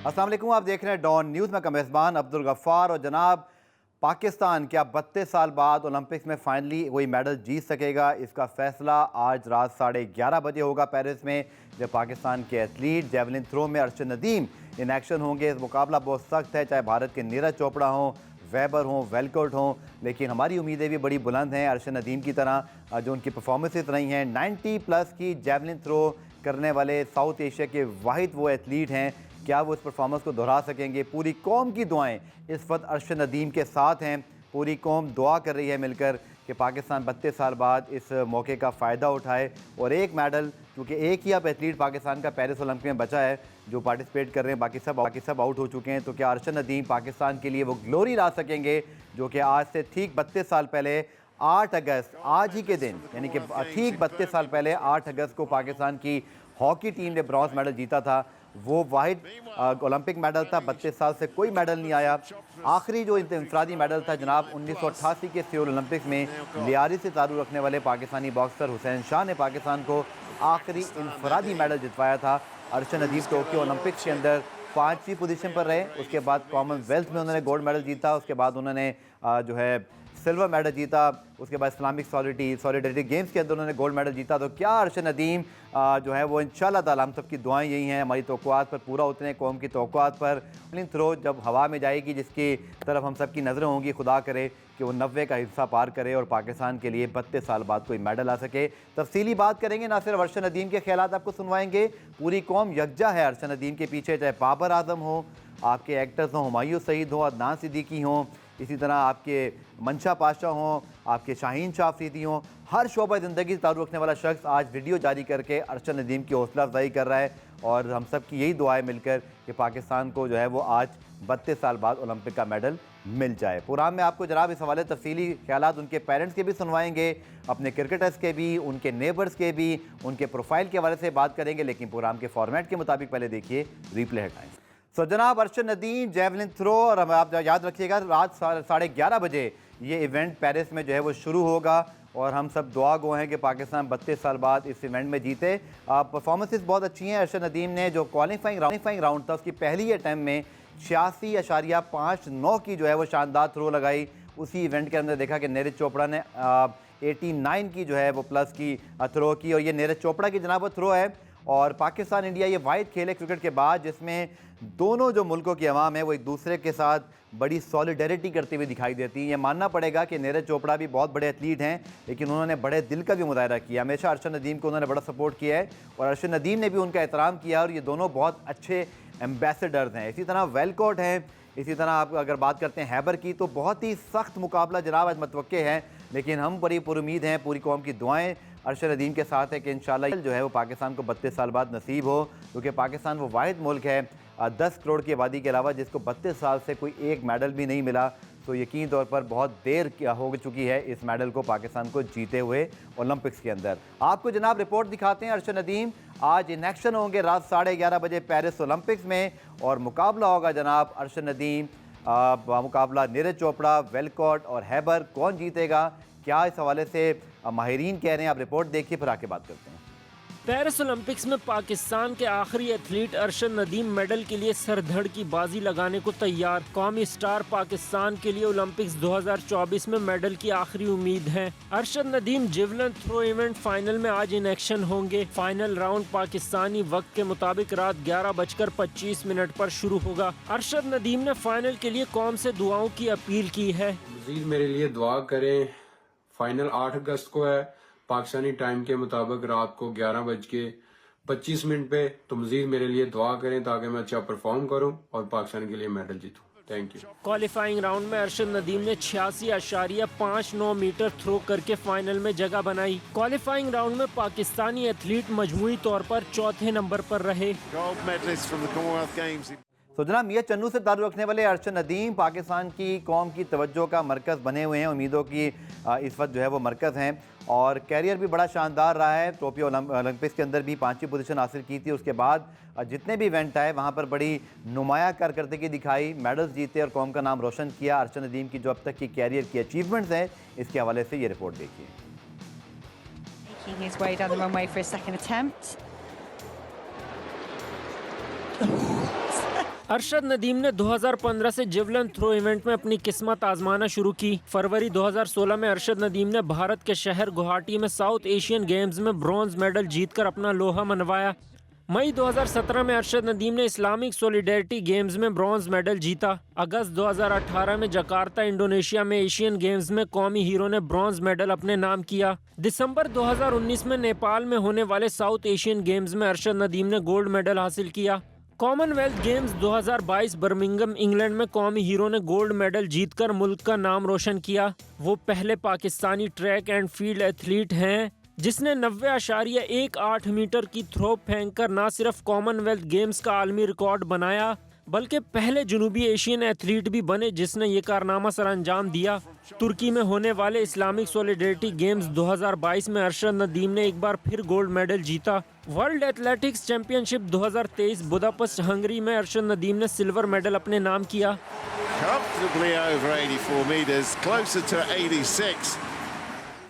अस्सलाम वालेकुम, आप देख रहे हैं डॉन न्यूज़ में मेज़बान अब्दुल गफ्फार। और जनाब, पाकिस्तान क्या 32 साल बाद ओलंपिक्स में फाइनली कोई मेडल जीत सकेगा? इसका फैसला आज रात 11:30 बजे होगा पेरिस में, जब पाकिस्तान के एथलीट जेवलिन थ्रो में अरशद नदीम इन एक्शन होंगे। इस मुकाबला बहुत सख्त है, चाहे भारत के नीरज चोपड़ा हों, वेबर हों, वेलकोट हों, लेकिन हमारी उम्मीदें भी बड़ी बुलंद हैं अरशद नदीम की तरह। जो उनकी परफॉर्मेंसेस रही हैं, 90+ की जेवलिन थ्रो करने वाले साउथ एशिया के वाहिद वो एथलीट हैं। क्या वो इस परफॉर्मेंस को दोहरा सकेंगे? पूरी कौम की दुआएं इस वक्त अरशद नदीम के साथ हैं। पूरी कौम दुआ कर रही है मिलकर कि पाकिस्तान 32 साल बाद इस मौके का फ़ायदा उठाए और एक मेडल, क्योंकि एक ही अब एथलीट पाकिस्तान का पेरिस ओलंपिक में बचा है जो पार्टिसिपेट कर रहे हैं, बाकी सब आउट हो चुके हैं। तो क्या अरशद नदीम पाकिस्तान के लिए वो ग्लोरी ला सकेंगे जो कि आज से ठीक 32 साल पहले 8 अगस्त, आज ही के दिन, यानी कि ठीक 32 साल पहले 8 अगस्त को पाकिस्तान की हॉकी टीम ने ब्रॉन्ज मेडल जीता था। वो वाहिद ओलंपिक मेडल था, 32 साल से कोई मेडल नहीं आया। आखिरी जो इंफरादी मेडल था जनाब 1988 के सियोल ओलंपिक्स में लियारी से ताल्लुक़ रखने वाले पाकिस्तानी बॉक्सर हुसैन शाह ने पाकिस्तान को आखिरी इंफरादी मेडल जितवाया था। अरशद नदीम टोक्यो ओलंपिक्स के अंदर 5वीं पोजीशन पर रहे। उसके बाद कॉमनवेल्थ में उन्होंने गोल्ड मेडल जीता। उसके बाद उन्होंने जो है सिल्वर मेडल जीता। उसके बाद इस्लामिक सॉलिडरिटी गेम्स के अंदर उन्होंने गोल्ड मेडल जीता। तो क्या अरशद नदीम जो है वो इंशाल्लाह ताला, हम सबकी दुआएं यही हैं, हमारी तवक्कुआत पर पूरा उतरे, कौम की तवक्कुआत पर। जेवलिन थ्रो जब हवा में जाएगी, जिसकी तरफ हम सबकी नज़रें होंगी, खुदा करे कि वो 90 का हिस्सा पार करे और पाकिस्तान के लिए 32 साल बाद कोई मेडल आ सके। तफसीली बात करेंगे, ना सिर्फ अरशद नदीम के ख्यालात आपको सुनवाएंगे, पूरी कौम यकजा है अरशद नदीम के पीछे, चाहे बाबर आजम हो, आपके एक्टर्स हों, हुमायूं सईद हों, अदनान सिद्दीकी हों, इसी तरह आपके मंशा पाशा हों, आपके शाहीन शाह अफरीदी हों। हर शोबा ज़िंदगी से ताल्लुक़ रखने वाला शख्स आज वीडियो जारी करके अरशद नदीम की हौसला अफजाई कर रहा है। और हम सब की यही दुआएं मिलकर कि पाकिस्तान को जो है वो आज 32 साल बाद ओलंपिक का मेडल मिल जाए। प्रोग्राम में आपको जनाब इस हवाले तफसीली ख्यालात उनके पेरेंट्स के भी सुनवाएंगे, अपने क्रिकेटर्स के भी, उनके नेबर्स के भी, उनके प्रोफाइल के हवाले से बात करेंगे। लेकिन प्रोग्राम के फॉर्मेट के मुताबिक पहले देखिए रिप्ले हेडलाइंस। तो जनाब, अरशद नदीम जेवलिन थ्रो, और आप याद रखिएगा रात 11:30 बजे ये इवेंट पेरिस में जो है वो शुरू होगा। और हम सब दुआ गो हैं कि पाकिस्तान 32 साल बाद इस इवेंट में जीते। परफॉर्मेंसेस बहुत अच्छी हैं। अरशद नदीम ने जो क्वालिफाइंग राउंड था उसकी पहली अटैम्प्ट में 86.59 की जो है वो शानदार थ्रो लगाई। उसी इवेंट के अंदर देखा कि नीरज चोपड़ा ने 89 की जो है वो प्लस की थ्रो की, और ये नीरज चोपड़ा की जनाब वो थ्रो है। और पाकिस्तान इंडिया ये वाहिद खेल है क्रिकेट के बाद जिसमें दोनों जो मुल्कों की अवाम है वो एक दूसरे के साथ बड़ी सॉलिडरिटी करते हुए दिखाई देती है। ये मानना पड़ेगा कि नीरज चोपड़ा भी बहुत बड़े एथलीट हैं, लेकिन उन्होंने बड़े दिल का भी मुजाहरा किया। हमेशा अरशद नदीम को उन्होंने बड़ा सपोर्ट किया है और अरशद नदीम ने भी उनका एहतराम किया, और ये दोनों बहुत अच्छे एम्बेसडर्स हैं। इसी तरह वेलकोट हैं। इसी तरह आप अगर बात करते हैं हैबर की, तो बहुत ही सख्त मुकाबला जनाब आज मतवक्के है, लेकिन हम बड़ी पुरुमीद हैं, पूरी कौम की दुआएं अरशद नदीम के साथ है कि इंशाल्लाह जो है वो पाकिस्तान को 32 साल बाद नसीब हो, क्योंकि पाकिस्तान वो वाहिद मुल्क है 10 करोड़ की आबादी के अलावा जिसको 32 साल से कोई एक मेडल भी नहीं मिला। तो यकीन तौर पर बहुत देर हो चुकी है इस मेडल को पाकिस्तान को जीते हुए ओलंपिक्स के अंदर। आपको जनाब रिपोर्ट दिखाते हैं। अरशद नदीम आज इन एक्शन होंगे रात 11:30 बजे पेरिस ओलंपिक्स में, और मुकाबला होगा जनाब अरशद नदीम मुकाबला नीरज चोपड़ा, वेलकॉट और हैबर। कौन जीतेगा, क्या इस हवाले से माहिरीन कह रहे हैं, आप रिपोर्ट देखिए, फिर आके बात करते हैं। पेरिस ओलंपिक्स में पाकिस्तान के आखिरी एथलीट अरशद नदीम मेडल के लिए सरधड़ की बाजी लगाने को तैयार। कौमी स्टार पाकिस्तान के लिए ओलंपिक्स 2024 में मेडल की आखिरी उम्मीद है। Arshad Nadeem javelin throw event final में आज इन एक्शन होंगे। फाइनल राउंड पाकिस्तानी वक्त के मुताबिक रात 11:25 पर शुरू होगा। अरशद नदीम ने फाइनल के लिए कौम से दुआओं की अपील की है। मज़ीद मेरे लिए दुआ करें। फाइनल 8 अगस्त को है पाकिस्तानी टाइम के मुताबिक रात को 11:25 पे। तो मज़ीद मेरे लिए दुआ करें ताकि मैं अच्छा परफॉर्म करूं और पाकिस्तान के लिए मेडल जीतूं। Thank you. क्वालिफाइंग राउंड में अरशद नदीम ने 86.59 मीटर थ्रो करके फाइनल में जगह बनाई। क्वालिफाइंग राउंड में पाकिस्तानी एथलीट मजमूई तौर पर चौथे नंबर पर रहे। तो जनाब, मियां चन्नू से ताल्लुक़ रखने वाले अरशद नदीम पाकिस्तान की कौम की तवज्जो का मरकज़ बने हुए हैं, उम्मीदों की इस वक्त जो है वो मरकज़ हैं, और कैरियर भी बड़ा शानदार रहा है। टोक्यो ओलंपिक्स के अंदर भी 5वीं पोजीशन हासिल की थी। उसके बाद जितने भी इवेंट आए वहाँ पर बड़ी नुमाया कारकर्दगी दिखाई, मेडल्स जीते और कौम का नाम रोशन किया। अरशद नदीम की जो अब तक की कैरियर की अचीवमेंट्स हैं, इसके हवाले से ये रिपोर्ट देखिए। अरशद नदीम ने 2015 से जेवलिन थ्रो इवेंट में अपनी किस्मत आजमाना शुरू की। फरवरी 2016 में अरशद नदीम ने भारत के शहर गुवाहाटी में साउथ एशियन गेम्स में ब्रॉन्ज मेडल जीतकर अपना लोहा मनवाया। मई 2017 में अरशद नदीम ने इस्लामिक सोलिडेरिटी गेम्स में ब्रॉन्ज मेडल जीता। अगस्त 2018 में जकार्ता इंडोनेशिया में एशियन गेम्स में कौमी हीरो ने ब्रॉन्ज मेडल अपने नाम किया। दिसंबर 2019 में नेपाल में होने वाले साउथ एशियन गेम्स में अरशद नदीम ने गोल्ड मेडल हासिल किया। कॉमनवेल्थ गेम्स 2022 बर्मिंघम इंग्लैंड में कौमी हीरो ने गोल्ड मेडल जीतकर मुल्क का नाम रोशन किया। वो पहले Pakistani track and field athlete हैं जिसने 90.18 मीटर की थ्रो फेंककर न सिर्फ कॉमनवेल्थ गेम्स का आलमी रिकॉर्ड बनाया बल्कि पहले जनूबी एशियन एथलीट भी बने जिसने ये कारनामा सर अंजाम दिया। तुर्की में होने वाले इस्लामिक सोलिडेरिटी गेम्स 2022 में अरशद नदीम ने एक बार फिर गोल्ड मेडल जीता। World athletics championship 2023 Budapest Hungary में अरशद नदीम ने सिल्वर मेडल अपने नाम किया। Comfortably over 84 metres, closer to 86.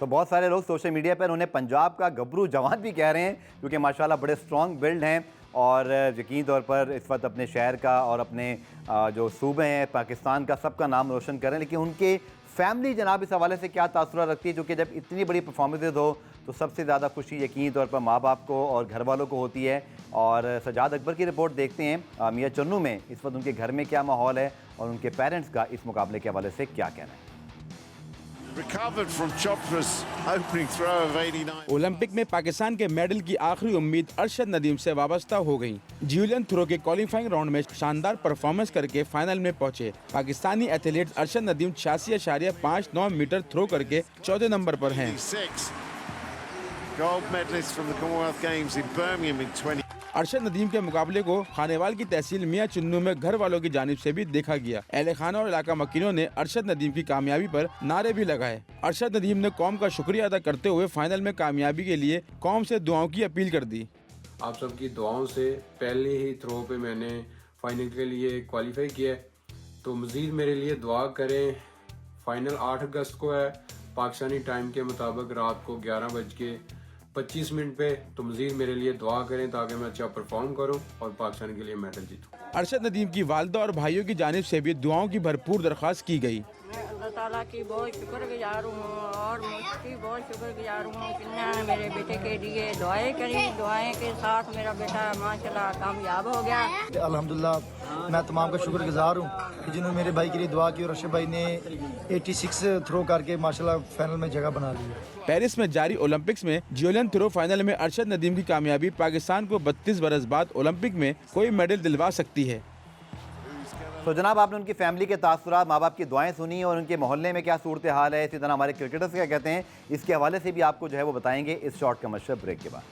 तो बहुत सारे लोग सोशल मीडिया पर उन्हें पंजाब का गबरू जवान भी कह रहे हैं क्योंकि माशाल्लाह बड़े स्ट्रॉन्ग बिल्ड हैं और यकीनी तौर पर इस वक्त अपने शहर का और अपने जो सूबे हैं पाकिस्तान का सबका नाम रोशन करें। लेकिन उनके फैमिली जनाब इस हवाले से क्या तासुरात रखती है, क्योंकि जब इतनी बड़ी परफॉर्मेंसेज हो तो सबसे ज़्यादा खुशी यकीनी तौर पर माँ बाप को और घर वालों को होती है। और सजाद अकबर की रिपोर्ट देखते हैं मियाँ चन्नू में इस वक्त उनके घर में क्या माहौल है और उनके पेरेंट्स का इस मुकाबले के हवाले से क्या कहना है। Recovered from Chopra's opening throw of 89. Olympic में पाकिस्तान के मेडल की आखिरी उम्मीद अरशद नदीम से वाबस्ता हो गई। जेवलिन थ्रो के क्वालिफाइंग राउंड में शानदार परफॉर्मेंस करके फाइनल में पहुंचे। Pakistani athlete Arshad Nadeem 86.59 meter throw करके चौथे नंबर पर हैं। 86. Gold medalist from the Commonwealth Games in Birmingham in 20. Arshad Nadeem के मुकाबले को खानेवाल की तहसील मियाँ चुन्नू में घर वालों की जानिब से भी देखा गया। अहले खाना और इलाका मकीनों ने अरशद नदीम की कामयाबी पर नारे भी लगाए। अरशद नदीम ने कौम का शुक्रिया अदा करते हुए फाइनल में कामयाबी के लिए कौम से दुआओं की अपील कर दी। आप सबकी दुआओं से पहले ही थ्रो पे मैंने फाइनल के लिए क्वालिफाई किया है, तो मज़ीद मेरे लिए दुआ करें। फाइनल 8 अगस्त को है पाकिस्तानी टाइम के मुताबिक रात को 11:25 पे, तो मज़ीद मेरे लिए दुआ करें ताकि मैं अच्छा परफॉर्म करूं और पाकिस्तान के लिए मेडल जीतूं। अरशद नदीम की वालदा और भाइयों की जानिब से भी दुआओं की भरपूर दरख्वास्त की गई। मैं अल्लाह ताला की बहुत शुक्रगुजार हूँ और मुझकी बहुत शुक्रगुजार हूँ कि ने मेरे बेटे के लिए दुआएं करी। दुआएं के साथ मेरा बेटा माशाल्लाह कामयाब हो गया। अल्हम्दुलिल्लाह मैं तमाम का शुक्रगुजार हूँ कि जिन्होंने मेरे भाई के लिए दुआ की और अरशद भाई ने 86 थ्रो करके माशाल्लाह फाइनल में जगह बना ली। पेरिस में जारी ओलंपिक्स में जेवलिन थ्रो फाइनल में अरशद नदीम की कामयाबी पाकिस्तान को 32 बरस बाद ओलंपिक में कोई मेडल दिलवा सकती है। तो जनाब आपने उनकी फैमिली के तासुरात, माँ बाप की दुआएं सुनी और उनके मोहल्ले में क्या सूरत हाल है, इसी तरह हमारे क्रिकेटर्स क्या कहते हैं, इसके हवाले से भी आपको जो है वो बताएंगे इस शॉर्ट कमर्शियल ब्रेक के बाद।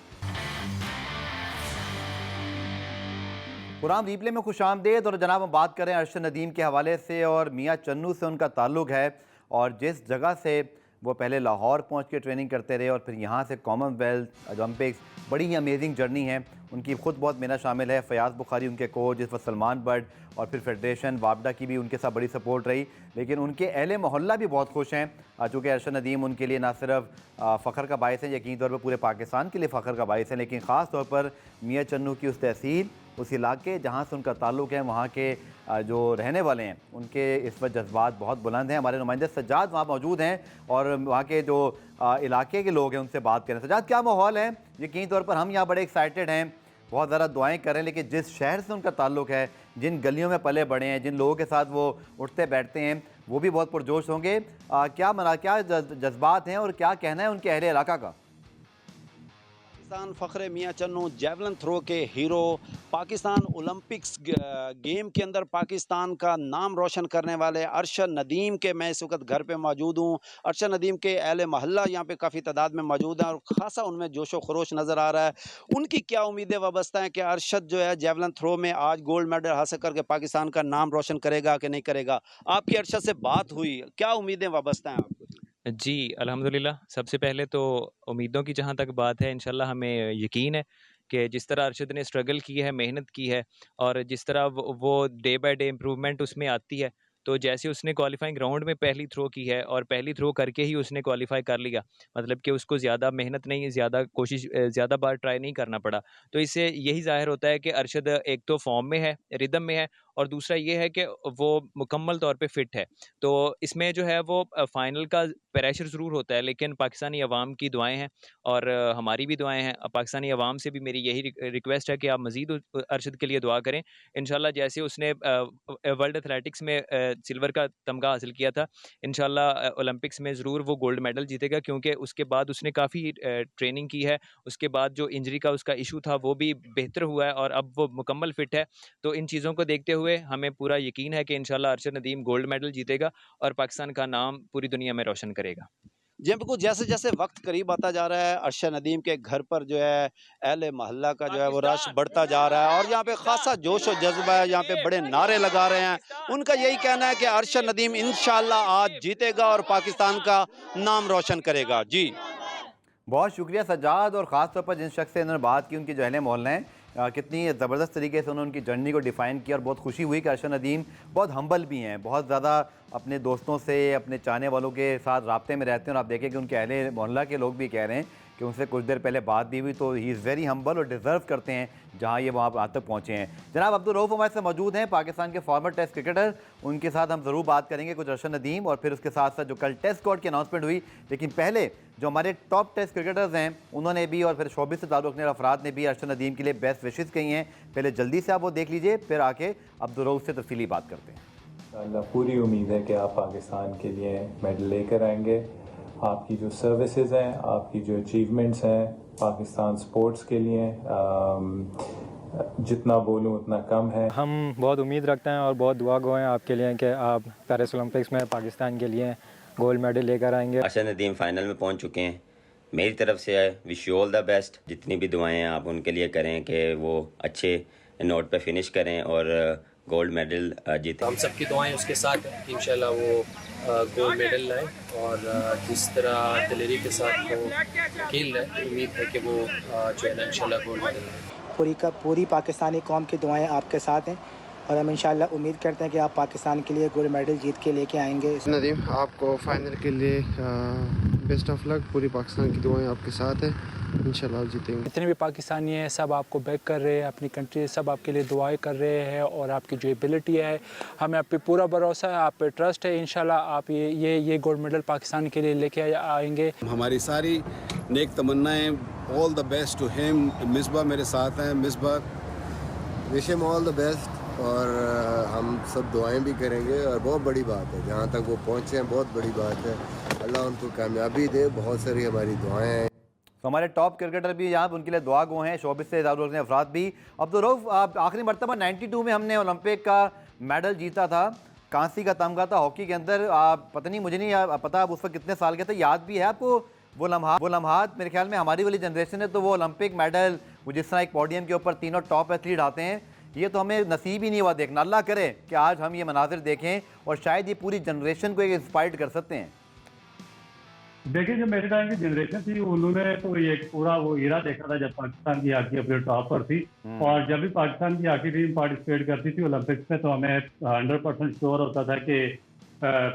प्रोग्राम रिप्ले में खुशामदेद। और जनाब हम बात करें अरशद नदीम के हवाले से और मियाँ चन्नू से उनका ताल्लुक़ है और जिस जगह से वो पहले लाहौर पहुंच के ट्रेनिंग करते रहे और फिर यहाँ से कॉमनवेल्थ ओलंपिक्स, बड़ी ही अमेजिंग जर्नी है उनकी। खुद बहुत मेहनत शामिल है। फ़याज़ बुखारी उनके कोच, जिस वक्त सलमान बट और फिर फेडरेशन वापडा की भी उनके साथ बड़ी सपोर्ट रही। लेकिन उनके अहले मोहल्ला भी बहुत खुश हैं चूँकि अरशद नदीम उनके लिए ना सिर्फ फ़ख्र का बायस है, यकीनी तौर पर पूरे पाकिस्तान के लिए फ़ख्र का बायस है, लेकिन ख़ास तौर पर मियाँ चन्नू की उस तहसील, उस इलाके जहाँ से उनका ताल्लुक़ है, वहाँ के जो रहने वाले हैं उनके इस वक्त जज्बात बहुत बुलंद हैं। हमारे नुमाइंदे सज्जाद वहाँ मौजूद हैं और वहाँ के जो इलाके के लोग हैं उनसे बात करें। सज्जाद क्या माहौल है? यकीनी तौर पर हम यहाँ बड़े एक्साइटेड हैं, बहुत ज़्यादा दुआएं कर रहे हैं, लेकिन जिस शहर से उनका ताल्लुक़ है, जिन गलियों में पले बड़े हैं, जिन लोगों के साथ वो उठते बैठते हैं, वो भी बहुत पुरजोश होंगे। क्या जज्बात हैं और क्या कहना है उनके अहले इलाका का? पाकिस्तान फ़ख्र मियाँ चन्नू जेवलिन थ्रो के हीरो, पाकिस्तान ओलंपिक्स गेम के अंदर पाकिस्तान का नाम रोशन करने वाले अरशद नदीम के मैं इस वक्त घर पे मौजूद हूँ। अरशद नदीम के अहले महल्ला यहाँ पे काफ़ी तादाद में मौजूद हैं और ख़ासा उनमें जोशो खरोश नज़र आ रहा है। उनकी क्या उम्मीदें वाबस्ता हैं कि अरशद जो है जेवलिन थ्रो में आज गोल्ड मेडल हासिल करके पाकिस्तान का नाम रोशन करेगा कि नहीं करेगा? आपकी अरशद से बात हुई, क्या उम्मीदें वाबस्ता हैं आपको? जी, अल्हम्दुलिल्लाह। सबसे पहले तो उम्मीदों की जहाँ तक बात है, इंशाल्लाह हमें यकीन है कि जिस तरह अरशद ने स्ट्रगल की है, मेहनत की है और जिस तरह वो डे बाय डे इम्प्रूवमेंट उसमें आती है, तो जैसे उसने क्वालिफाइंग राउंड में पहली थ्रो की है और पहली थ्रो करके ही उसने क्वालिफाई कर लिया, मतलब कि उसको ज़्यादा मेहनत नहीं, ज़्यादा कोशिश, ज़्यादा बार ट्राई नहीं करना पड़ा। तो इससे यही ज़ाहिर होता है कि अरशद एक तो फॉर्म में है, रिदम में है और दूसरा ये है कि वो मुकम्मल तौर पे फ़िट है। तो इसमें जो है वो फ़ाइनल का प्रेशर ज़रूर होता है, लेकिन पाकिस्तानी अवाम की दुआएँ हैं और हमारी भी दुआएँ हैं। पाकिस्तानी अवाम से भी मेरी यही रिक्वेस्ट है कि आप मज़ीद अरशद के लिए दुआ करें। इंशाल्लाह जैसे उसने वर्ल्ड एथलेटिक्स में सिल्वर का तमगा हासिल किया था, इंशाल्लाह ओलंपिक्स में ज़रूर वो गोल्ड मेडल जीतेगा, क्योंकि उसके बाद उसने काफ़ी ट्रेनिंग की है। उसके बाद जो इंजरी का उसका इशू था वो भी बेहतर हुआ है और अब वो मुकम्मल फ़िट है। तो इन चीज़ों को देखते हुए हमें पूरा यकीन है कि इंशाल्लाह अरशद नदीम गोल्ड मेडल जीतेगा और पाकिस्तान का नाम पूरी दुनिया में रोशन करेगा। जी बिल्कुल, जैसे-जैसे वक़्त करीब आता जा रहा है, अरशद नदीम के घर पर जो है अहले मोहल्ला का जो है वो रश बढ़ता जा रहा है और यहाँ पे ख़ासा जोश और जज़्बा है, यहाँ पे बड़े नारे लगा रहे हैं। उनका यही कहना है कि अरशद नदीम इंशाअल्लाह आज जीतेगा और पाकिस्तान का नाम रोशन करेगा। जी। बहुत शुक्रिया सज्जाद, और ख़ास तौर पर जिन शख्स से इन्होंने बात की, उनके जो अहले मोहल्ले हैं, कितनी ज़बरदस्त तरीके से उन्होंने उनकी जर्नी को डिफ़ाइन किया और बहुत खुशी हुई कि अरशद नदीम बहुत हम्बल भी हैं, बहुत ज़्यादा अपने दोस्तों से, अपने चाहने वालों के साथ राब्ते में रहते हैं। और आप देखें कि उनके अहले मोहल्ला के लोग भी कह रहे हैं कि उनसे कुछ देर पहले बात भी हुई, तो ही इज़ वेरी हम्बल और डिज़र्व करते हैं जहाँ ये वहाँ तक पहुँचे हैं। जनाब अब्दुल रऊफ़ हमारे साथ मौजूद हैं, पाकिस्तान के फॉर्मर टेस्ट क्रिकेटर। उनके साथ हम ज़रूर बात करेंगे कुछ अरशद नदीम और फिर उसके साथ साथ जो कल टेस्ट स्क्वाड की अनाउंसमेंट हुई। लेकिन पहले जो हमारे टॉप टेस्ट क्रिकेटर्स हैं उन्होंने भी, और फिर शोबिस से ताल्लुक़ रखने वाले अफराद ने भी अरशद नदीम के लिए बेस्ट विशेज़ कही हैं। पहले जल्दी से आप वो देख लीजिए, फिर आके अब्दुल रऊफ़ से तफसीली बात करते हैं। पूरी उम्मीद है कि आप पाकिस्तान के लिए मेडल लेकर आएंगे। आपकी जो सर्विसेज हैं, आपकी जो अचीवमेंट्स हैं पाकिस्तान स्पोर्ट्स के लिए, जितना बोलूं उतना कम है। हम बहुत उम्मीद रखते हैं और बहुत दुआ गो हैं आपके लिए कि आप पेरिस ओलंपिक्स में पाकिस्तान के लिए गोल्ड मेडल लेकर आएंगे। अरशद नदीम फाइनल में पहुंच चुके हैं। मेरी तरफ से wish you all the best. जितनी भी दुआएं हैं आप उनके लिए करें कि वो अच्छे नोट पे फिनिश करें और गोल्ड मेडल जीतें। हम सबकी दुआएं उसके साथ हैं, इंशाल्लाह वो गोल्ड मेडल लाए और जिस तरह दिलेरी के साथ वो खेल रहे हैं, उम्मीद है कि वो जो है ना इंशाल्लाह गोल्ड मेडल लाए। पूरी पाकिस्तानी कौम की दुआएं आपके साथ हैं और हम इंशाल्लाह उम्मीद करते हैं कि आप पाकिस्तान के लिए गोल्ड मेडल जीत के लेके आएंगे। नदीम आपको फाइनल के लिए बेस्ट ऑफ लक। पूरी पाकिस्तान की दुआएं आपके साथ हैं, इंशाल्लाह आप जीतेंगे। जितने भी पाकिस्तानी हैं सब आपको बैक कर रहे हैं, अपनी कंट्री सब आपके लिए दुआएं कर रहे हैं और आपकी जो एबिलिटी है, हमें आप पे पूरा भरोसा है, आप पे ट्रस्ट है। इंशाल्लाह आप ये गोल्ड मेडल पाकिस्तान के लिए लेके आएंगे। हमारी सारी नेक तमन्नाएं, all the best to him. Misbah मेरे साथ हैं। Misbah wish him all the best और हम सब दुआएं भी करेंगे और बहुत बड़ी बात है जहाँ तक वो पहुँचे हैं, बहुत बड़ी बात है। अल्लाह उनको कामयाबी दे, बहुत सारी हमारी दुआएं हैं। तो हमारे टॉप क्रिकेटर भी यहाँ उनके लिए दुआ गो हैं, शोबिस से ताल्लुक़ रखने अफराद भी। अब्दुल रऊफ़, आखिरी मरतबा 92 में हमने ओलंपिक का मेडल जीता था, कांसी का तमगा था हॉकी के अंदर। पता नहीं, मुझे नहीं पता आप उस वक्त कितने साल के थे, याद भी है आपको वो लम्हात? मेरे ख्याल में हमारी वाली जनरेशन है तो वो ओलंपिक मेडल, वो जिस तरह एक पोडियम के ऊपर तीनों टॉप एथलीट आते हैं, ये तो हमें नसीब ही नहीं हुआ देखना। अल्लाह करे कि आज हम ये मनाजिर देखें और शायद ये पूरी जनरेशन को एक इंस्पायर्ड कर सकते हैं। देखिए, जो मेरे टाइम की जनरेशन थी उन्होंने तो ये पूरा वो ईरा देखा था जब पाकिस्तान की हॉकी अपने टॉप पर थी, और जब भी पाकिस्तान की हॉकी टीम पार्टिसिपेट करती थी ओलंपिक्स में तो हमें 100% श्योर होता था कि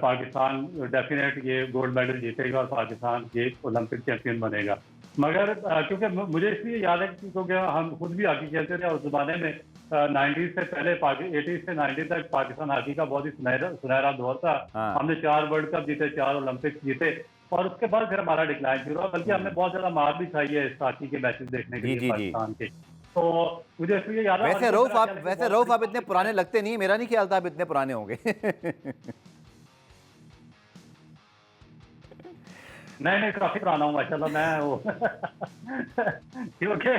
पाकिस्तान डेफिनेट ये गोल्ड मेडल जीतेगा और पाकिस्तान ये ओलंपिक चैंपियन बनेगा। मगर क्योंकि मुझे इसलिए याद है क्योंकि हम खुद भी हॉकी खेलते थे और उस ज़माने में 90s से पहले 80s से 90 तक पाकिस्तान हॉकी का बहुत ही सुनहरा दौर था। हमने 4 वर्ल्ड कप जीते, 4 ओलंपिक्स जीते और उसके बाद फिर हमारा डिक्लाइन शुरू हुआ, बल्कि हमने बहुत ज्यादा मार भी खाई है इस हॉकी के मैचेस देखने के लिए पाकिस्तान के। तो मुझे इसलिए याद है। वैसे रऊफ आप इतने पुराने लगते नहीं, मेरा नहीं ख्याल था आप इतने पुराने होंगे। नहीं, काफी पुराना हूँ माशाल्लाह मैं वो क्योंकि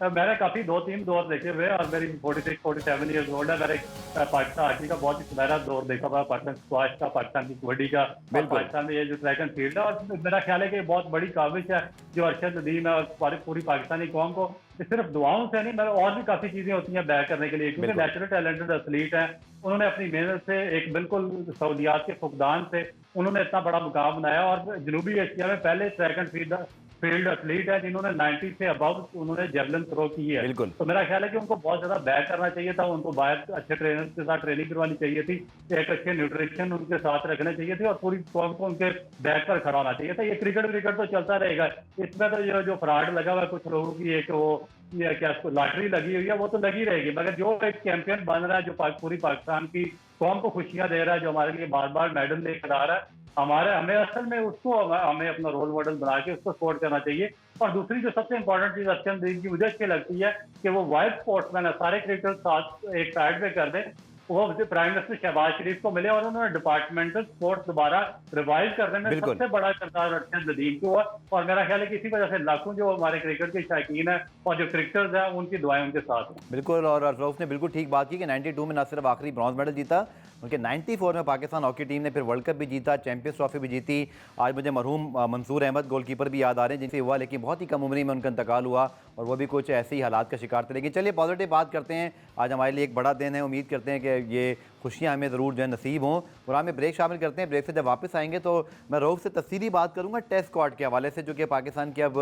मैंने काफी 2-3 दौर देखे हुए और मेरी 46-47 ईयर्स ओल्ड है। मैंने पाकिस्तान हॉकी का बहुत ही सुनहरा दौर देखा हुआ, पाकिस्तान स्क्वाश का, पाकिस्तान की कबड्डी का, पाकिस्तान में ये जो ट्रैक एंड फील्ड है। और मेरा ख्याल है कि बहुत बड़ी काविश है जो अरशद नदीम है और पूरी पाकिस्तानी कौम को सिर्फ दुआओं से नहीं, मतलब और भी काफी चीजें होती हैं बैक करने के लिए, क्योंकि नेचुरल टैलेंटेड एथलीट हैं। उन्होंने अपनी मेहनत से एक बिल्कुल सहूलियात के फुकदान से उन्होंने इतना बड़ा मुकाम बनाया और जनूबी एशिया में पहले track and field field athlete है जिन्होंने 90 से अबव उन्होंने जेवलिन थ्रो की है। बिल्कुल। तो मेरा ख्याल है कि उनको बहुत ज्यादा बैक करना चाहिए था, उनको बाहर अच्छे ट्रेनर के साथ ट्रेनिंग करवानी चाहिए थी, एक अच्छे न्यूट्रिशन उनके साथ रखने चाहिए थे और पूरी कौम को उनके बैक पर खड़ा होना चाहिए था। ये क्रिकेट तो चलता रहेगा, इसमें तो जो फ्रॉड लगा हुआ है कुछ लोगों की, एक वो क्या उसको लॉटरी लगी हुई है, वो तो लगी रहेगी, मगर जो एक चैंपियन बन रहा है, जो पूरी पाकिस्तान की कौम को खुशियां दे रहा है, जो हमारे लिए बार बार मेडल लेकर आ रहा है, हमें असल में उसको हमें अपना रोल मॉडल बना के उसको सपोर्ट करना चाहिए। और दूसरी जो सबसे इंपॉर्टेंट चीज अर्शद नदीम की मुझे अच्छी लगती है कि वो वाइस स्पोर्ट्समैन है, सारे क्रिकेटर साथ एक साइड पे कर दें, वो प्राइम मिनिस्टर शहबाज शरीफ को मिले और उन्होंने डिपार्टमेंटल स्पोर्ट्स दोबारा रिवाइव करने में सबसे बड़ा किरदार अर्शद नदीम को हुआ। और मेरा ख्याल है कि इसी वजह से लाखों जो हमारे क्रिकेट के शौकीन हैं और जो क्रिकेटर्स हैं उनकी दुआएं उनके साथ हैं। बिल्कुल, और रऊफ ने बिल्कुल ठीक बात की कि 92 में न सिर्फ आखिरी ब्रॉन्ज मेडल जीता, उनके 94 में पाकिस्तान हॉकी टीम ने फिर वर्ल्ड कप भी जीता, चैंपियंस ट्रॉफी भी जीती। आज मुझे मरहूम मंसूर अहमद गोलकीपर भी याद आ रहे हैं जिनसे हुआ, लेकिन बहुत ही कम उम्र में उनका इंतकाल हुआ और वो भी कुछ ऐसे ही हालात का शिकार थे। लेकिन चलिए पॉजिटिव बात करते हैं, आज हमारे लिए एक बड़ा दिन है, उम्मीद करते हैं कि ये खुशियाँ हमें ज़रूर जो है नसीब हों। और हमें ब्रेक शामिल करते हैं, ब्रेक से जब वापस आएंगे तो मैं रऊफ से तफसीली बात करूँगा टेस्ट स्क्वाड के हवाले से, जो कि पाकिस्तान की अब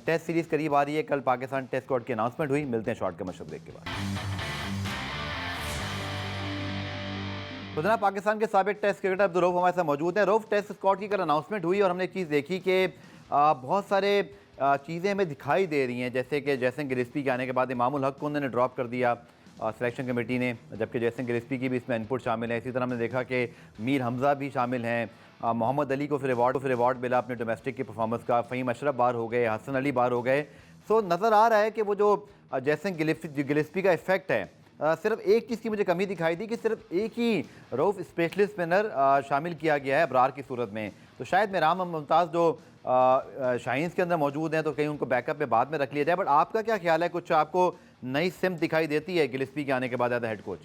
टेस्ट सीरीज़ करीब आ रही है। कल पाकिस्तान टेस्ट स्क्वाड की अनाउंसमेंट हुई। मिलते हैं शॉर्ट कमर्शियल ब्रेक के बाद। तो जनाब पाकिस्तान के साबिक टेस्ट क्रिकेटर अब्दुल रऊफ हमारे साथ मौजूद हैं। रऊफ, टेस्ट स्क्वाड की कल अनाउंसमेंट हुई और हमने एक चीज़ देखी कि बहुत सारे चीज़ें हमें दिखाई दे रही हैं, जैसे कि जयसन गिलिस्पी के आने के बाद इमामुल हक को उन्होंने ड्रॉप कर दिया सिलेक्शन कमेटी ने, जबकि जयसन गिलिस्पी की भी इसमें इनपुट शामिल है। इसी तरह हमने देखा कि मीर हमज़ा भी शामिल हैं, मोहम्मद अली को फिर अवार्ड मिला अपने डोमेस्टिक की परफॉर्मेंस का, फ़हीम अशरफ बाहर हो गए, हसन अली बाहर हो गए। सो नज़र आ रहा है कि वो जो जयसन गिलिस्पी का इफ़ेक्ट है, सिर्फ एक चीज़ की मुझे कमी दिखाई दी कि सिर्फ एक ही रऊफ स्पेशलिस्ट स्पिनर शामिल किया गया है अबरार की सूरत में। तो शायद मेराम मुमताज़ जो शाहीन्स के अंदर मौजूद हैं तो कहीं उनको बैकअप में बाद में रख लिया जाए। बट आपका क्या ख्याल है, कुछ आपको नई सिम दिखाई देती है गिलिस्पी के आने के बाद एज हेड कोच?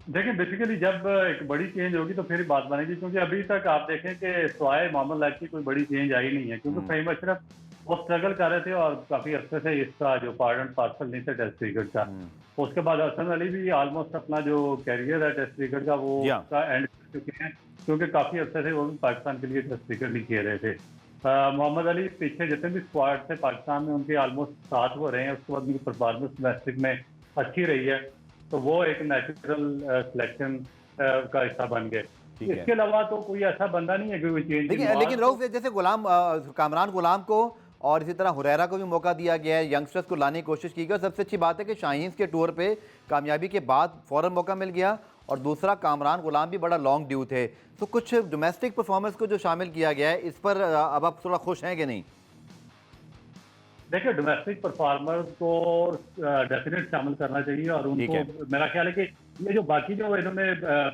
देखिए बेसिकली जब एक बड़ी चेंज होगी तो फिर ही बात बनेगी, क्योंकि अभी तक आप देखें कि स्वाय मोहम्मद लाइफ की कोई बड़ी चेंज आई नहीं है, क्योंकि फ़हीम अशरफ वो स्ट्रगल कर रहे थे और काफी अर्से से इसका जो पार्ट एंड पार्सल नहीं था टेस्ट क्रिकेट का। उसके बाद हसन अली भी ऑलमोस्ट अपना जो कैरियर है टेस्ट क्रिकेट का वो का एंड कर चुके हैं, क्योंकि काफी अर्से से वो भी पाकिस्तान के लिए टेस्ट क्रिकेट नहीं खेल रहे थे। मोहम्मद अली पीछे जितने भी स्क्वाड थे पाकिस्तान में उनके ऑलमोस्ट 7 हो रहे हैं, उसके बाद उनकी परफॉर्मेंस डोमेस्टिक में अच्छी रही है, तो वो एक नेचुरल सिलेक्शन का हिस्सा बन गए। इसके अलावा तो कोई ऐसा बंदा नहीं है कि कोई चेंज। लेकिन रऊफ जैसे कामरान गुलाम को और इसी तरह हुरैरा को भी मौका दिया गया है, यंगस्टर्स को लाने की कोशिश की गई। सबसे अच्छी बात है कि शाहीन्स के टूर पे कामयाबी के बाद फ़ौरन मौका मिल गया, और दूसरा कामरान गुलाम भी बड़ा लॉन्ग ड्यू थे। तो कुछ डोमेस्टिक परफॉर्मेंस को जो शामिल किया गया है, इस पर अब आप थोड़ा खुश हैं कि नहीं? देखिए डोमेस्टिक परफॉर्मर्स को डेफिनेट शामिल करना चाहिए, और उनको मेरा ख्याल है कि ये जो बाकी जो इन्होंने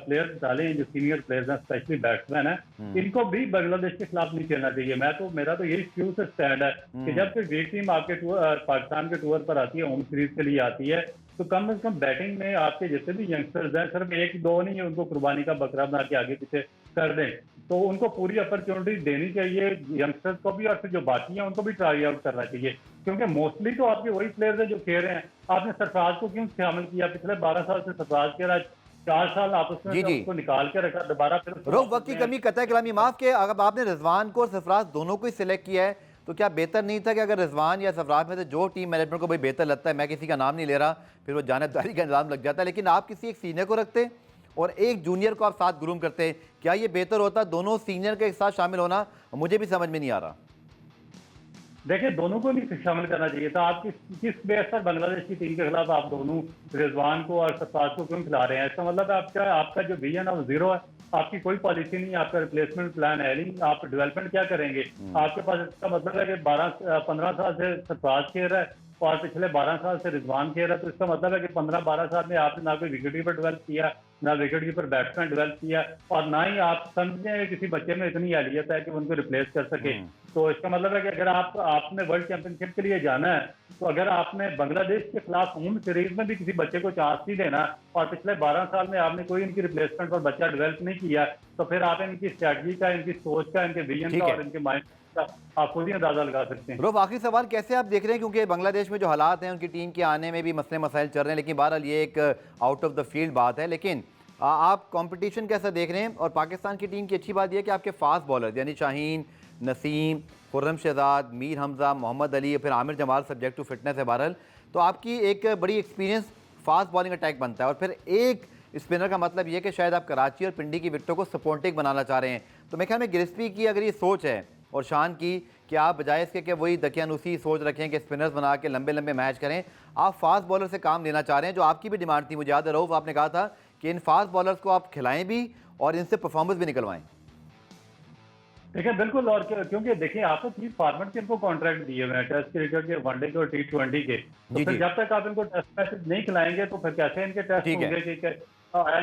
प्लेयर्स डाले हैं, जो सीनियर प्लेयर्स हैं स्पेशली बैट्समैन हैं, इनको भी बांग्लादेश के खिलाफ नहीं खेलना चाहिए। मेरा तो यही शुरू से स्टैंड है कि जब कोई वीक टीम आपके पाकिस्तान के टूर पर आती है, होम सीरीज के लिए आती है, तो कम से कम बैटिंग में आपके जितने भी यंगस्टर्स हैं, सिर्फ 1-2 नहीं है, उनको कुर्बानी का बकरा बना के आगे पीछे कर दें, तो उनको पूरी अपॉर्चुनिटी देनी चाहिए यंगस्टर्स को भी, और फिर जो बाकी हैं उनको भी ट्राई आउट करना चाहिए, क्योंकि मोस्टली तो आपके वही प्लेयर्स हैं जो खेल रहे हैं। आपने सरफराज को क्यों शामिल किया? पिछले 12 साल से सरफराज खेल रहा है, 4 साल आपस में उसको निकाल के रखा, दोबारा फिर वक्त की कमी कतई कलामी माफ के। अगर आपने रिजवान को और सरफराज दोनों को ही सिलेक्ट किया है, तो क्या बेहतर नहीं था कि अगर रिजवान या सरफराज में से जो टीम मैनेजमेंट को भाई बेहतर लगता है, मैं किसी का नाम नहीं ले रहा, फिर वो जानबदारी का इंतजाम लग जाता है, लेकिन आप किसी एक सीनियर को रखते और एक जूनियर को आप साथ ग्रूम करते हैं, क्या ये बेहतर होता? दोनों सीनियर के साथ शामिल होना मुझे भी समझ में नहीं आ रहा। देखिए दोनों को नहीं शामिल करना चाहिए था। आप किस बेस पर बांग्लादेश की टीम के खिलाफ आप दोनों रिजवान को और सरफराज को क्यों खिला रहे हैं? इसका मतलब आपका जो विजन है वो जीरो है, आपकी कोई पॉलिसी नहीं है, आपका रिप्लेसमेंट प्लान है नहीं, आप डेवलपमेंट क्या करेंगे? आपके पास इसका मतलब है कि 15 साल से सरफराज खेल रहा है और पिछले 12 साल से रिजवान खेल रहा है, तो इसका मतलब है कि 15-12 साल में आपने ना कोई विकेट कीपर डेवलप किया, ना विकेट कीपर बैट्समैन डेवलप किया, और ना ही आप समझे किसी बच्चे में इतनी एहलियत है कि उनको रिप्लेस कर सके। तो इसका मतलब है कि अगर आपने वर्ल्ड चैंपियनशिप के लिए जाना है, तो अगर आपने बांग्लादेश के खिलाफ होम सीरीज में भी किसी बच्चे को चांस नहीं देना, और पिछले 12 साल में आपने कोई इनकी रिप्लेसमेंट पर बच्चा डेवलप नहीं किया, तो फिर आप इनकी स्ट्रैटेजी का, इनकी सोच का, इनके विजन का और इनके माइंड का आप खुद ही अंदाजा लगा सकते हैं। रोफ, आखिरी सवाल, कैसे आप देख रहे हैं, क्योंकि बांग्लादेश में जो हालात हैं, उनकी टीम के आने में भी मसले मसाइल चल रहे हैं, लेकिन बहरहाल ये एक आउट ऑफ द फील्ड बात है, लेकिन आप कंपटीशन कैसा देख रहे हैं? और पाकिस्तान की टीम की अच्छी बात यह है कि आपके फास्ट बॉलर यानी शाहीन, नसीम, खुर्रम शहजाद, मीर हमजा, मोहम्मद अली, फिर Aamir Jamal subject to fitness है बहरहाल। तो आपकी एक बड़ी एक्सपीरियंस फास्ट बॉलिंग अटैक बनता है और फिर एक स्पिनर का मतलब ये कि शायद आप कराची और पिंडी की विकेटों को सपोर्टिंग बनाना चाह रहे हैं। तो मैं ख्याल में गिरस्पी की अगर ये सोच है और शान की कि आप बजाय इसके कि वही दकियानुसी सोच रखें कि स्पिनर्स बना के लंबे लंबे मैच करें, आप फास्ट बॉलर से काम लेना चाह रहे हैं, जो आपकी भी डिमांड थी, मुझे याद है रऊफ आपने कहा था कि इन फास्ट बॉलर्स को आप खिलाएं भी और इनसे परफॉर्मेंस भी निकलवाएं। देखिए बिल्कुल, और क्योंकि देखिए आप तो 30 फॉर्मेट के इनको कॉन्ट्रैक्ट दिए हुए हैं, टेस्ट क्रिकेट के, वनडे के और T20 के, तो फिर जब तक आप इनको टेस्ट मैचेस नहीं खिलाएंगे तो फिर कैसे इनके टेस्ट होंगे कि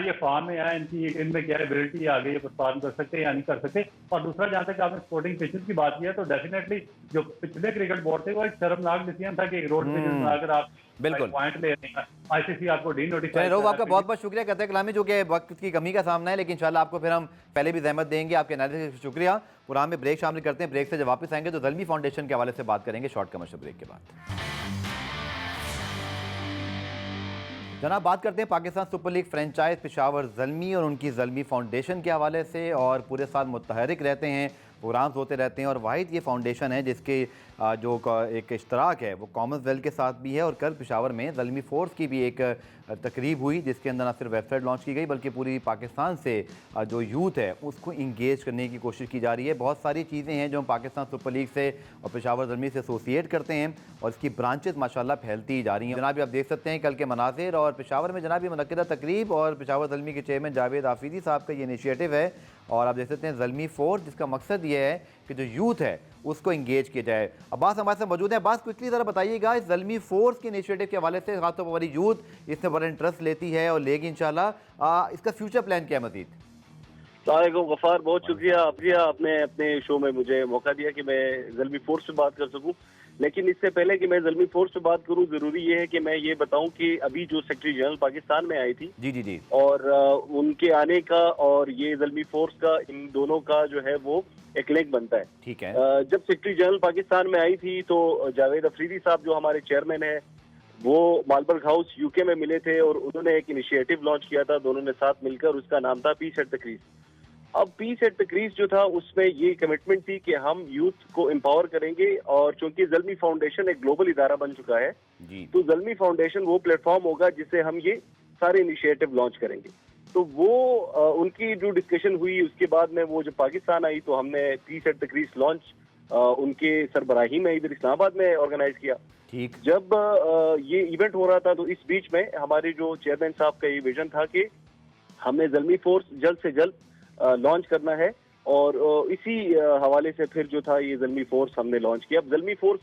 ये फॉर्म में है, इनमें क्या एबिलिटी आ गई है, परफॉर्म कर सकते हैं या नहीं कर सकते। और दूसरा, जहाँ तक आपने स्पोर्टिंग पिचेस की बात की है, तो डेफिनेटली जो पिछले क्रिकेट बोर्ड थे वो एक शर्मनाक डिसीजन था कि रोड पिचेस बनाकर आप बिल्कुल पॉइंट ले रहे हैं, ICC आपको डी नोटिफाई। रऊफ आपका बहुत बहुत शुक्रिया कहते हैं कलामी, जो कि वक्त की कमी का सामना है, लेकिन इंशाल्लाह आपको फिर हम पहले भी जहमत देंगे। आपके एनालिसिस का शुक्रिया। प्रोग्राम में ब्रेक शामिल करते हैं, ब्रेक से जब वापस आएंगे तो ज़ल्मी फाउंडेशन के हवाले से बात करेंगे शॉर्ट कमर्शियल ब्रेक के बाद। जनाब, बात करते हैं Pakistan super league franchise Peshawar Zalmi और उनकी ज़ल्मी फाउंडेशन के हवाले से। और पूरे साल मुतहरिक रहते हैं, प्रोग्राम्स होते रहते हैं और वाहिद ये फाउंडेशन है जिसके जो एक इश्तराक है वो कॉमनवेल्थ के साथ भी है। और कल पेशावर में ज़ल्मी फोर्स की भी एक तकरीब हुई जिसके अंदर न सिर्फ वेबसाइट लॉन्च की गई बल्कि पूरी पाकिस्तान से जो यूथ है उसको इंगेज करने की कोशिश की जा रही है। बहुत सारी चीज़ें हैं जो हम पाकिस्तान सुपर लीग से और पेशावर ज़ल्मी से एसोसिएट करते हैं और इसकी ब्रांचेस माशाल्लाह फैलती जा रही हैं। जनाब आप देख सकते हैं कल के मनाज़िर और पेशावर में जनाब मुनक्किदा तकरीब और पेशावर ज़ल्मी के चेयरमैन जावेद आफीदी साहब का ये इनिशिएटिव है। और आप देख सकते हैं ज़ल्मी फोर्स, जिसका मकसद ये है कि जो यूथ है उसको इंगेज किया जाए। अब्बास हमारे साथ मौजूद है। अब्बास, क्विकली ज़रा बताइएगा इस ज़ल्मी फोर्स के इनिशिएटिव के हवाले से, खासतौर पर हमारी यूथ इसमें बड़ा इंटरेस्ट लेती है और लेगी इंशाल्लाह, इसका फ्यूचर प्लान क्या है मज़ीद? अस्सलामुअलैकुम गफ़ार, बहुत शुक्रिया आपने अपने शो में मुझे मौका दिया कि मैं ज़ल्मी फोर्स से बात कर सकूं। लेकिन इससे पहले कि मैं ज़ल्मी फोर्स से बात करूं, जरूरी ये है कि मैं ये बताऊं कि अभी जो सेक्रेटरी जनरल पाकिस्तान में आई थी जी और उनके आने का और ये ज़ल्मी फोर्स का, इन दोनों का जो है वो एक लिंक बनता है। ठीक है। जब सेक्रेटरी जनरल पाकिस्तान में आई थी तो जावेद अफरीदी साहब जो हमारे चेयरमैन है वो मालबर्ग हाउस यूके में मिले थे और उन्होंने एक इनिशिएटिव लॉन्च किया था दोनों ने साथ मिलकर, उसका नाम था पीस एट द क्रीज। अब पीस एट द क्रीज जो था उसमें ये कमिटमेंट थी कि हम यूथ को एम्पावर करेंगे और चूंकि ज़ल्मी फाउंडेशन एक ग्लोबल इदारा बन चुका है तो ज़ल्मी फाउंडेशन वो प्लेटफॉर्म होगा जिससे हम ये सारे इनिशिएटिव लॉन्च करेंगे। तो वो उनकी जो डिस्कशन हुई उसके बाद में वो जब पाकिस्तान आई तो हमने peace at the crease launch उनके सरबराही में इधर इस्लामाबाद में ऑर्गेनाइज किया। ठीक। जब ये इवेंट हो रहा था तो इस बीच में हमारे जो चेयरमैन साहब का ये विजन था कि हमने ज़ल्मी फोर्स जल्द से जल्द लॉन्च करना है और इसी हवाले से फिर जो था ये ज़ल्मी फोर्स हमने लॉन्च किया। अब ज़ल्मी फोर्स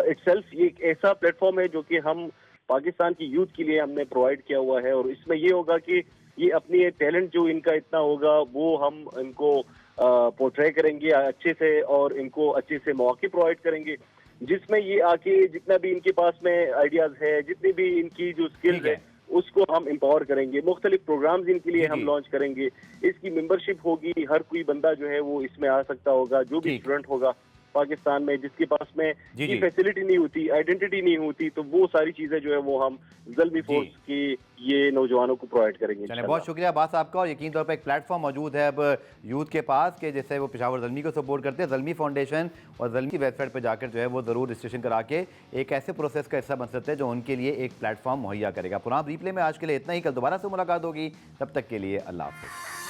इटसेल्फ ये एक ऐसा प्लेटफॉर्म है जो कि हम पाकिस्तान की यूथ के लिए हमने प्रोवाइड किया हुआ है और इसमें ये होगा कि ये अपनी टैलेंट जो इनका इतना होगा वो हम इनको पोर्ट्रे करेंगे अच्छे से और इनको अच्छे से मौके प्रोवाइड करेंगे जिसमें ये आके जितना भी इनके पास में आइडियाज है, जितनी भी इनकी जो स्किल्स है उसको हम एम्पावर करेंगे। मुख्तलिफ प्रोग्राम्स इनके लिए हम लॉन्च करेंगे। इसकी मेंबरशिप होगी, हर कोई बंदा जो है वो इसमें आ सकता होगा, जो भी स्टूडेंट होगा पाकिस्तान में जिसके पास में ये फैसिलिटी नहीं होती, आइडेंटिटी नहीं होती, तो वो सारी चीजें जो है वो हम ज़ल्मी फोर्स की ये नौजवानों को प्रोवाइड करेंगे। चलिए, बहुत शुक्रिया बात आपका। और यकीन तौर पर एक प्लेटफॉर्म मौजूद है अब यूथ के पास कि जैसे वो पेशावर ज़ल्मी को सपोर्ट करते हैं, ज़ल्मी फाउंडेशन और ज़ल्मी की वेबसाइट पर जाकर जो है वो ज़रूर रजिस्ट्रेशन करा के एक ऐसे प्रोसेस का हिस्सा बन सकते हैं जो उनके लिए एक प्लेटफॉर्म मुहैया करेगा। प्रोग्राम रीप्ले में आज के लिए इतना ही, कल दोबारा से मुलाकात होगी, तब तक के लिए अल्लाह हाफ़िज़।